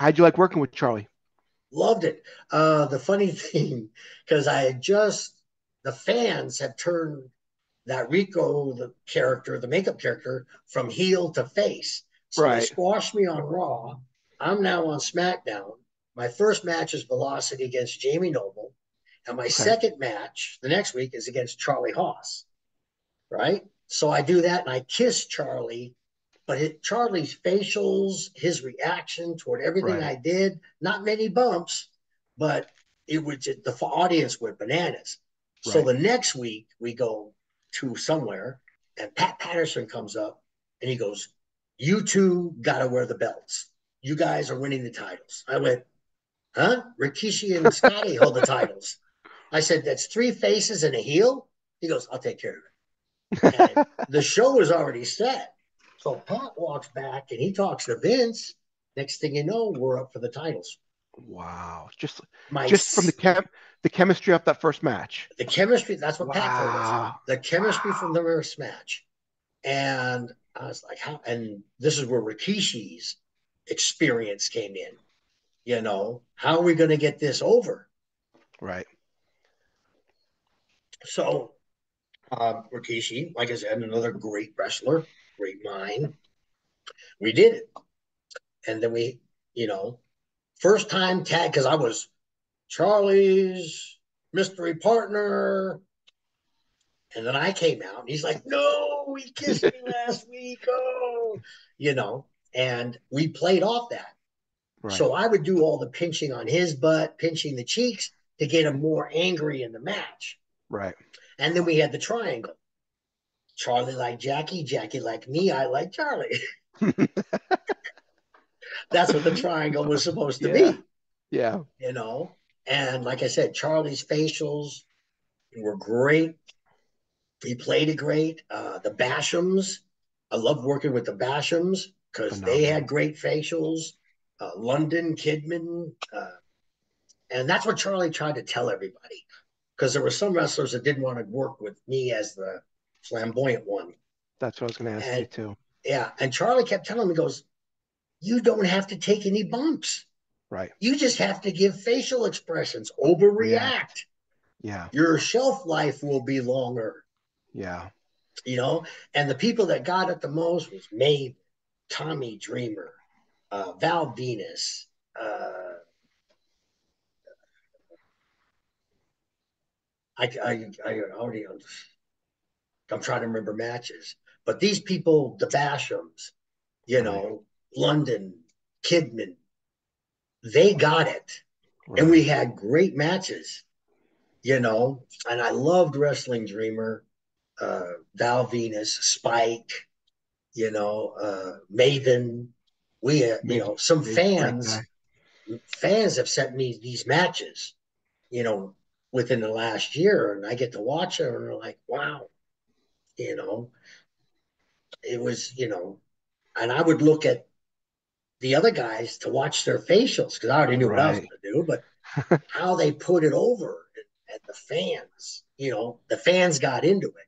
How'd you like working with Charlie? Loved it. The funny thing, because the fans had turned that Rico, the character, the makeup character, from heel to face. So they Right. squashed me on Raw. I'm now on SmackDown. My first match is Velocity against Jamie Noble. And my Okay. second match the next week is against Charlie Haas, right? So I do that and I kiss Charlie, but Charlie's facials, his reaction toward everything Right. I did, not many bumps, but it would the audience went bananas. So Right. the next week we go to somewhere and Pat Patterson comes up and he goes, "You two got to wear the belts. You guys are winning the titles." I went, "Huh? Rikishi and Scotty hold the titles." I said, "That's three faces and a heel." He goes, "I'll take care of it." And the show was already set. So Pat walks back and he talks to Vince. Next thing you know, we're up for the titles. Wow. Just from My the chemistry of that first match. the chemistry, that's what Pat told us. Wow. The chemistry from Wow. the first match. And I was like, how? And this is where Rikishi's experience came in. How are we going to get this over? Right. So Rikishi, like I said, another great wrestler, great mind. We did it. And then you know, first time tag, because I was Charlie's mystery partner. And then I came out and he's like, "No, he kissed me last week." Oh, you know, and we played off that. Right. So I would do all the pinching on his butt, pinching the cheeks to get him more angry in the match. Right. And then we had the triangle. Charlie liked Jackie, Jackie liked me, I liked Charlie. That's what the triangle was supposed to Yeah. be, Yeah. you know. And like I said, Charlie's facials were great. He played it great. The Bashams, I loved working with the Bashams because they Phenomenal. had great facials. London, Kidman, and that's what Charlie tried to tell everybody. Because there were some wrestlers that didn't want to work with me as the flamboyant one, That's what I was going to ask you and too. yeah, and Charlie kept telling me, he goes, "You don't have to take any bumps. Right. You just have to give facial expressions. React. Overreact. Yeah. Your shelf life will be longer." Yeah. You know, and the people that got it the most was Maeve, Tommy Dreamer, Val Venus. I already, I'm trying to remember matches, but these people, the Bashams, you Right. know, London, Kidman, they got it. And we Right. had great matches, and I loved Wrestling Dreamer, Val Venus, Spike, Maven. Maybe Some maybe great guy. fans have sent me these matches, you know, within the last year, and I get to watch it, and they're like, "Wow," you know, it was, and I would look at the other guys to watch their facials because I already knew what I was Right. going to do, but how they put it over, and the fans, the fans got into it.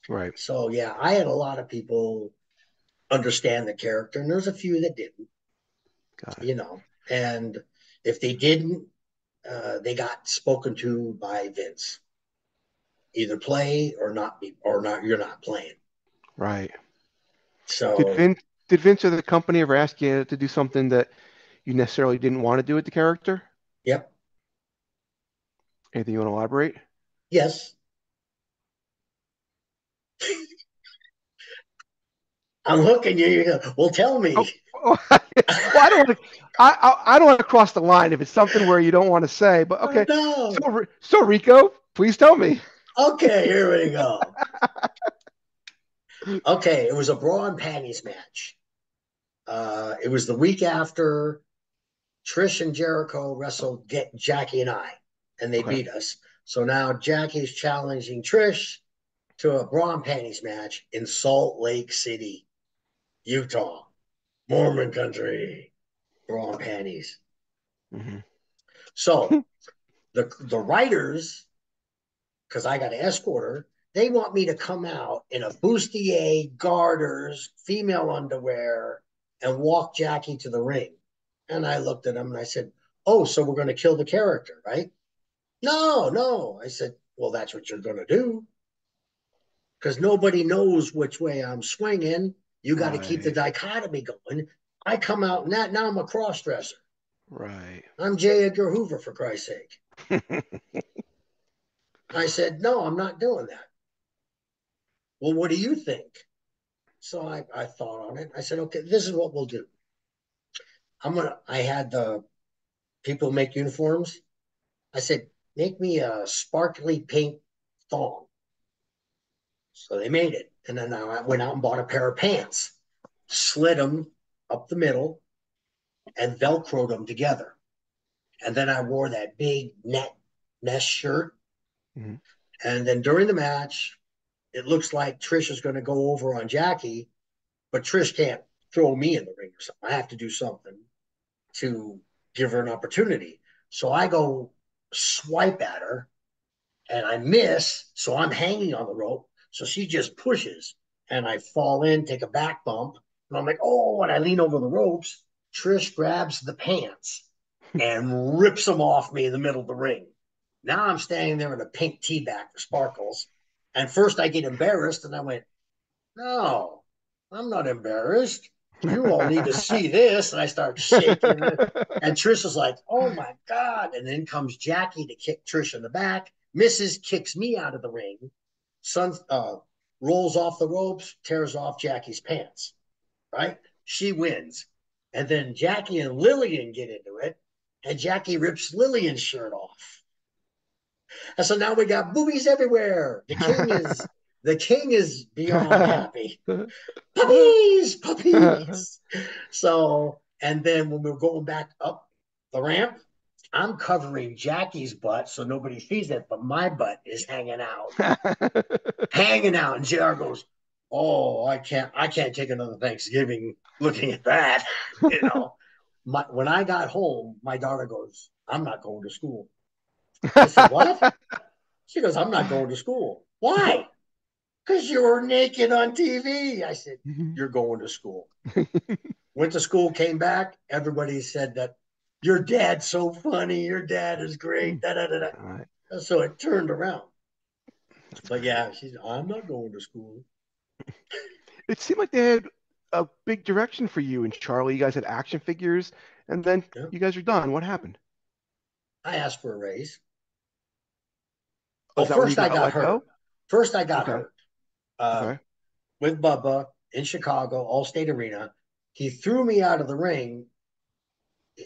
Right. So yeah, I had a lot of people understand the character, and there's a few that didn't, Got it. and if they didn't, they got spoken to by Vince. Either play or not be, or not. You're not playing. Right. Did So, Vince did Vince or the company ever ask you to do something that you necessarily didn't want to do with the character? yep, Anything you want to elaborate? yes. I'm hooking you. You go, well, tell Oh, me. oh, well, I don't want to. I don't want to cross the line if it's something where you don't want to say. But Oh okay. no. So Rico, please tell me. Okay, here we go. Okay, it was a bra and panties match. It was the week after Trish and Jericho wrestled Jackie and I, and they Okay. beat us. So now Jackie's challenging Trish to a bra and panties match in Salt Lake City, Utah, Mormon country, bra and panties. Hmm. So the writers, because I got to escort her, they want me to come out in a bustier, garters, female underwear, and walk Jackie to the ring. And I looked at him and I said, "Oh, so we're going to kill the character, right?" "No, no." I said, "Well, that's what you're going to do because nobody knows which way I'm swinging. You got to keep the Right. dichotomy going. I come out in that. Now I'm a cross dresser. Right. I'm J. Edgar Hoover, for Christ's sake." I said, "No, I'm not doing that." "Well, what do you think?" So I thought on it. I said, "Okay, this is what we'll do. I had the people make uniforms. I said, make me a sparkly pink thong." So they made it. And then I went out and bought a pair of pants, slid them up the middle, and Velcroed them together. And then I wore that big net mesh shirt. Mhm. And then during the match, it looks like Trish is going to go over on Jackie, but Trish can't throw me in the ring or something. I have to do something to give her an opportunity. So I go swipe at her and I miss. So I'm hanging on the rope. So she just pushes and I fall in, take a back bump. And I'm like, oh, and I lean over the ropes. Trish grabs the pants and rips them off me in the middle of the ring. Now I'm standing there in a pink tee back for sparkles. And first I get embarrassed and I went, no, I'm not embarrassed. You all need to see this. And I start shaking. And Trish is like, oh my God. And then comes Jackie to kick Trish in the back. Mrs. kicks me out of the ring. Son rolls off the ropes, tears off Jackie's pants, right? She wins. And then Jackie and Lillian get into it. And Jackie rips Lillian's shirt off. And so now we got boobies everywhere. The king is beyond happy. Puppies, puppies. So, and then when we're going back up the ramp, I'm covering Jackie's butt so nobody sees it, but my butt is hanging out, hanging out. And JR goes, "Oh, I can't take another Thanksgiving looking at that." you know. When I got home, my daughter goes, "I'm not going to school." I said, "What?" She goes, "I'm not going to school." "Why?" "Because you were naked on TV. I said, "You're going to school." Went to school, came back. Everybody said that your dad's so funny. Your dad is great. Da, da, da, Right. da. So it turned around. But yeah, I'm not going to school. It seemed like they had a big direction for you and Charlie. You guys had action figures, and then Yeah. you guys are done. What happened? I asked for a raise. Oh, Was that when you first I got got let hurt. go? First I got Okay. hurt uh, Okay. with Bubba in Chicago, Allstate Arena. He threw me out of the ring.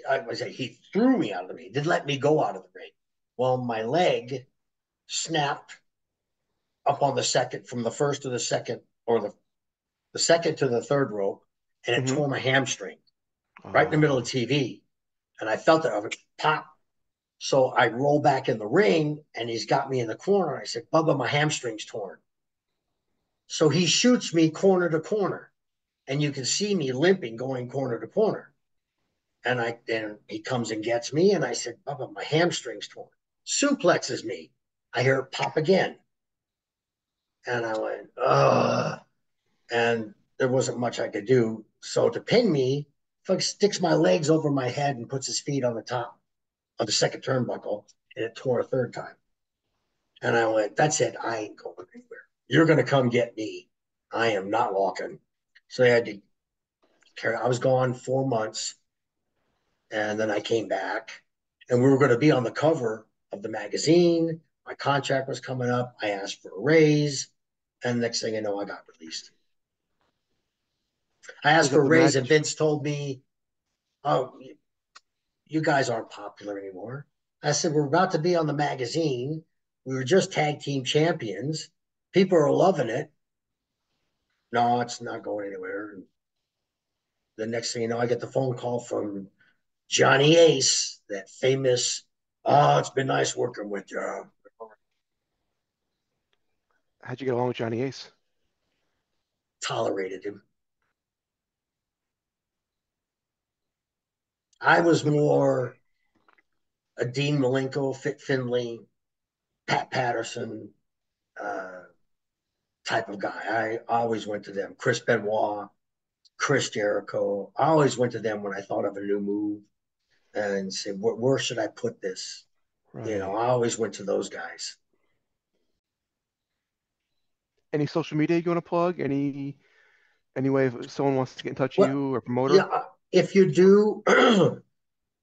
I was say he threw me out of the ring. Didn't let me go out of the ring. Well, my leg snapped up on the second, from the first to the second, or the second to the third rope, and it Hmm. tore my hamstring right in the middle of Oh. TV. And I felt it. I went pop. So I roll back in the ring, and he's got me in the corner. I said, "Bubba, my hamstring's torn." So he shoots me corner to corner, and you can see me limping, going corner to corner. And he comes and gets me, and I said, "Bubba, my hamstring's torn." Suplexes me. I hear it pop again, and I went, ugh. And there wasn't much I could do. So to pin me, Fuck sticks my legs over my head and puts his feet on the top of the second turnbuckle, and it tore a third time. And I went, "That's it. I ain't going anywhere. You're going to come get me. I am not walking." So I had to carry. I was gone 4 months, and then I came back, and we were going to be on the cover of the magazine. My contract was coming up. I asked for a raise, and next thing you know, I got released. I Was asked for that a the raise, and match? Vince told me, "Oh, you guys aren't popular anymore." I said, "We're about to be on the magazine. We were just tag team champions. People are loving it." "No, it's not going anywhere." And the next thing you know, I get the phone call from Johnny Ace, that famous, "Oh, it's been nice working with you." How'd you get along with Johnny Ace? Tolerated him. I was more a Dean Malenko, Fit Finley, Pat Patterson uh, type of guy. I always went to them. Chris Benoit. Chris Jericho. I always went to them when I thought of a new move and said, where should I put this? You know, Right. I always went to those guys. Any social media you want to plug? Any way if someone wants to get in touch with Well, you or yeah, promoter? if you do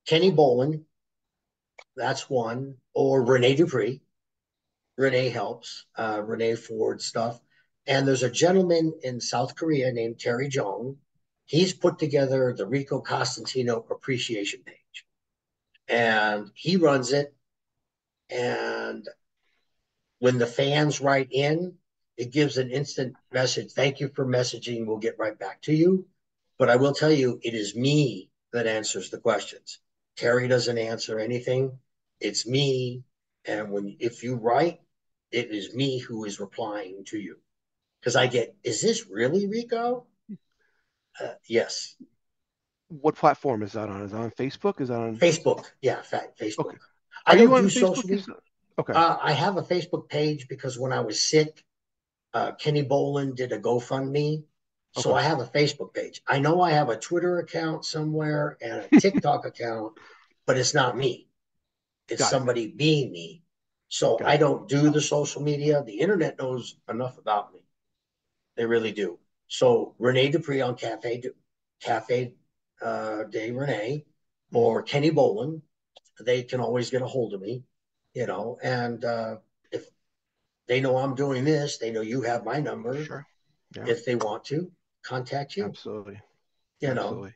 Kenny Bolin, that's one, or Renee Dupree. Renee helps, Renee Ford stuff. And there's a gentleman in South Korea named Terry Jong. He's put together the Rico Costantino appreciation page, and he runs it. And when the fans write in, it gives an instant message. Thank you for messaging. We'll get right back to you. But I will tell you, it is me that answers the questions. Terry doesn't answer anything. It's me. And if you write, it is me who is replying to you. Because I get, is this really Rico? Yes. What platform is that on? Is that on Facebook? Is that on? Facebook. Yeah, fact, Facebook. Okay. I Are you don't on do Facebook social media. yourself? Okay. I have a Facebook page because when I was sick, Kenny Bolin did a GoFundMe. So Okay. I have a Facebook page. I know I have a Twitter account somewhere and a TikTok account, but it's not me. It's Got it. somebody being me. So I Got it. don't do the social media. The internet knows enough about me. They really do. So Renee Dupree on Cafe de Renee Hmm. or Kenny Bolin, they can always get a hold of me, and if they know I'm doing this, they know you have my number. Sure. Yeah. If they want to contact you, Absolutely. you know. Absolutely.